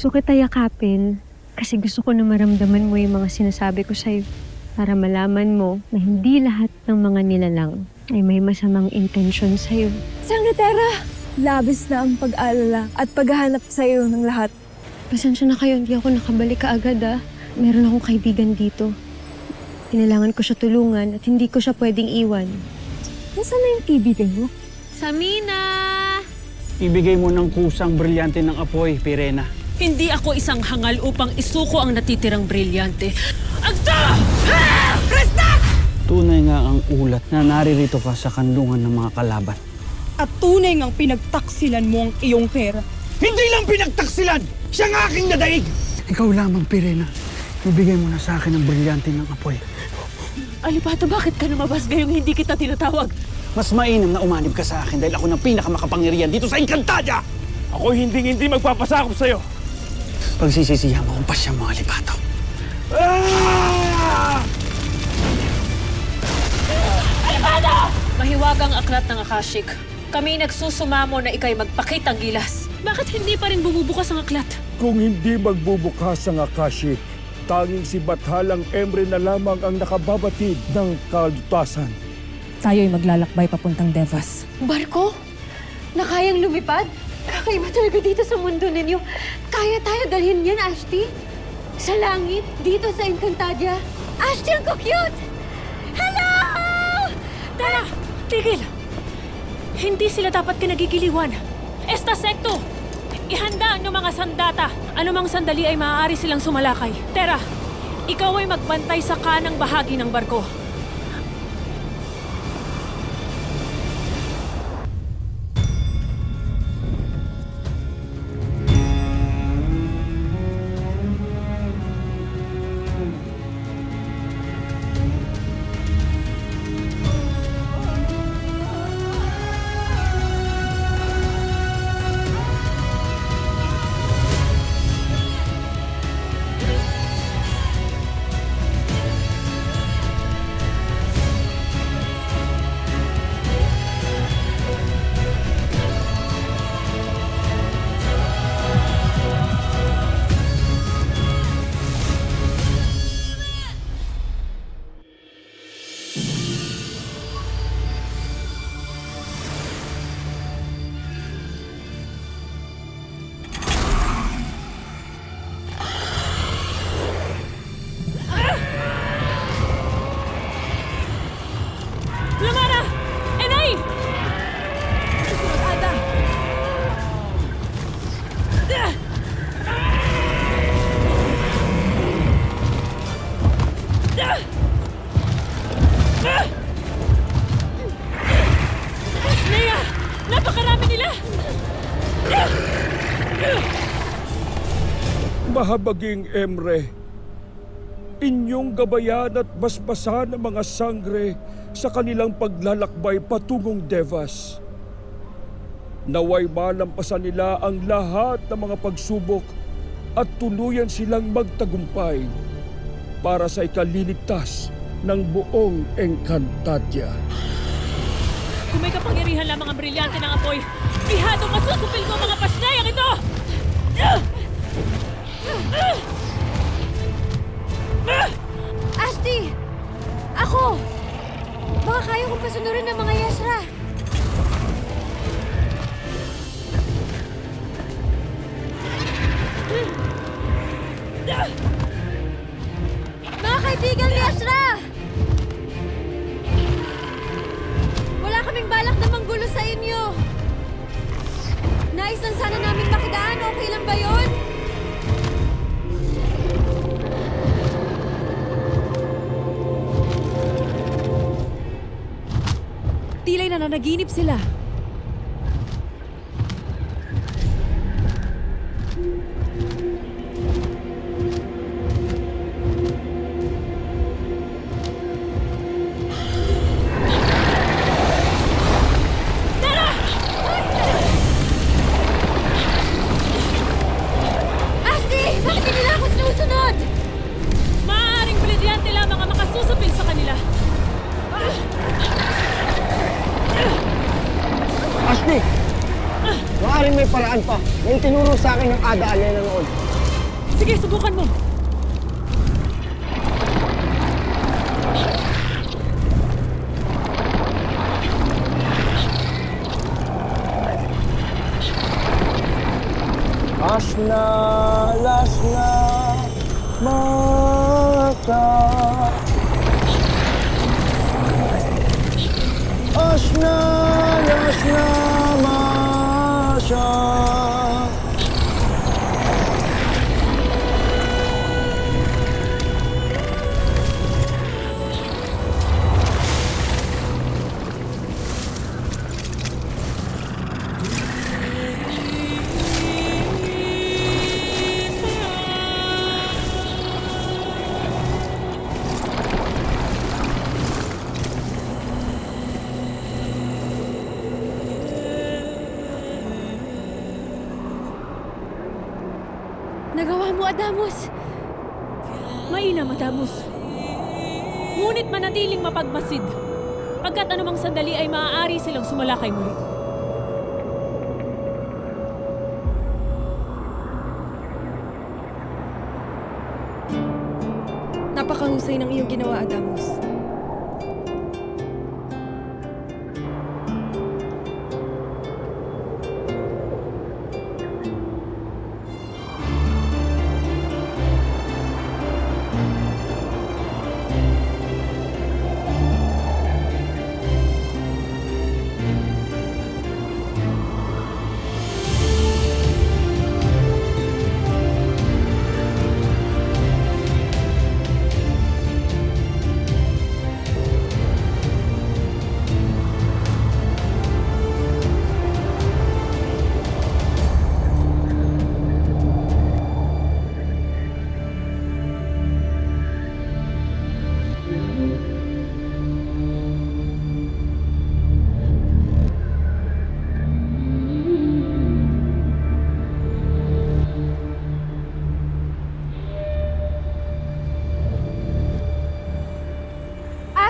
Gusto kita yakapin kasi gusto ko na maramdaman mo yung mga sinasabi ko sa'yo para malaman mo na hindi lahat ng mga nilalang ay may masamang intensyon sa'yo. Sangretera, labis na ang pag-alala at paghahanap sa'yo ng lahat. Pasensya na kayo, hindi ako nakabalik kaagad Meron akong kaibigan dito. Kailangan ko siya tulungan at hindi ko siya pwedeng iwan. Nasaan na yung kaibigan mo? Samina! Ibigay mo ng kusang brilyante ng apoy, Pirena. Hindi ako isang hangal upang isuko ang natitirang brilyante. Agta! Krista! Tunay nga ang ulat na naririto ka sa kanlungan ng mga kalaban. At tunay ngang pinagtaksilan mo ang iyong pera. Hindi lang pinagtaksilan! Siya ang aking nadaig! Ikaw lamang, Pirena. Ibigay mo na sa akin ang brilyante ng apoy. Alipato, bakit ka lumabas ngayong hindi kita tinatawag? Mas mainam na umanib ka sa akin dahil ako ng pinakamakapangyarihan dito sa Encantadia! Ako hindi magpapasakop sa'yo! Pagsisisihan mo kung pasyang mga lipato. Alipato! Mahiwagang aklat ng Akashic. Kami nagsusumamo na ikay magpakitang gilas. Bakit hindi pa rin bumubukas ang aklat? Kung hindi magbubukas ang Akashic, tanging si Bathalang Emre na lamang ang nakababatid ng kalutasan. Tayo'y maglalakbay papuntang Devas. Barko? Na kayang lumipad? Kakaiba talaga dito sa mundo ninyo. Kaya tayo dalhin yan, Ashti? Sa langit, dito sa Encantadia. Ashti, ang cute! Hello! Tara! Tigil! Hindi sila dapat kinagigiliwan. Esta sekto! Ihanda ang mga sandata. Anumang sandali ay maaari silang sumalakay. Tera, ikaw ay magbantay sa kanang bahagi ng barko. Lamara! Enay! Ada! Nea! Napakarami nila! Mahabaging Emre, inyong gabayan at basbasan ang mga sangre sa kanilang paglalakbay patungong Devas. Naway malampasan nila ang lahat ng mga pagsubok at tuluyan silang magtagumpay para sa ikaliligtas ng buong Encantadia. Kung may kapangyarihan lamang ang brilyante ng apoy, bihadong masusupil ko ang mga pasnayang ito! Ashti! Ako! Baka kaya kong pasunurin ng mga Yashra. Mga kaibigan Yashra! Wala kaming balak na manggulo sa inyo. Nais lang sana namin makidaan. Okay lang ba yun? Tila'y nananaginip sila. Ashti! Bakit hindi nila ako sinusunod? Maaaring brilyante lamang ang makasusupil sa kanila. Ashley! Maaaring may paraan pa. May tinuro sa akin ng Ada Alena noon. Sige, subukan mo. Asna, lasna, mata. Asna, lasna, masya. Nagawa mo, Adamus! Mainam, Adamus. Ngunit manatiling mapagmasid. Pagkat anumang sandali ay maaari silang sumalakay muli. Napakahusay ng iyong ginawa, Adamus.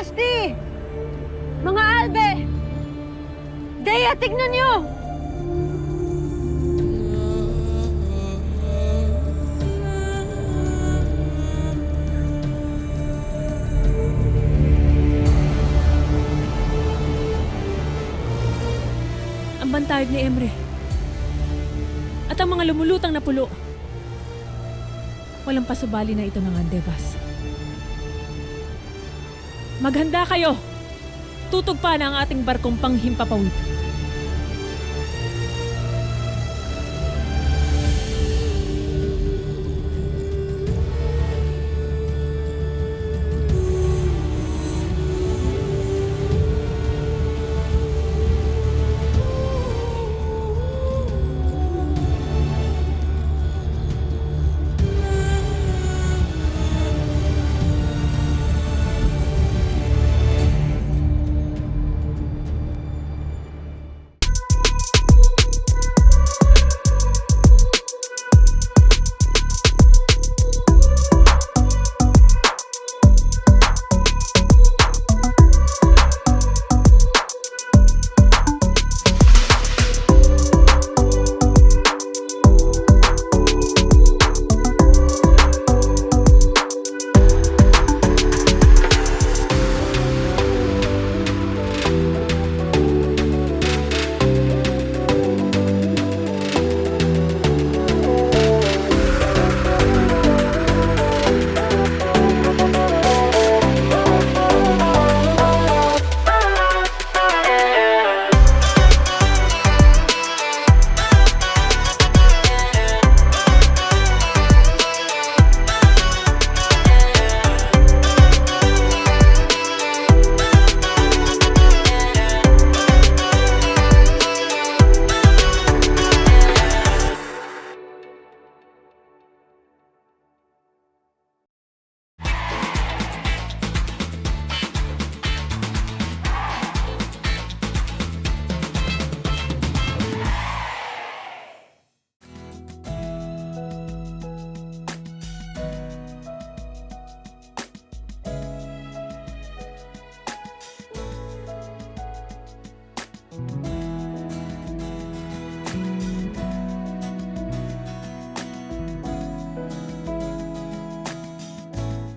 Ashti! Mga albe! Dea, tignan niyo! Ang bantayog ni Emre. At ang mga lumulutang na pulo. Walang pasubali na ito ng Andevas. Maghanda kayo! Tutugpa na ang ating barkong panghimpapawid.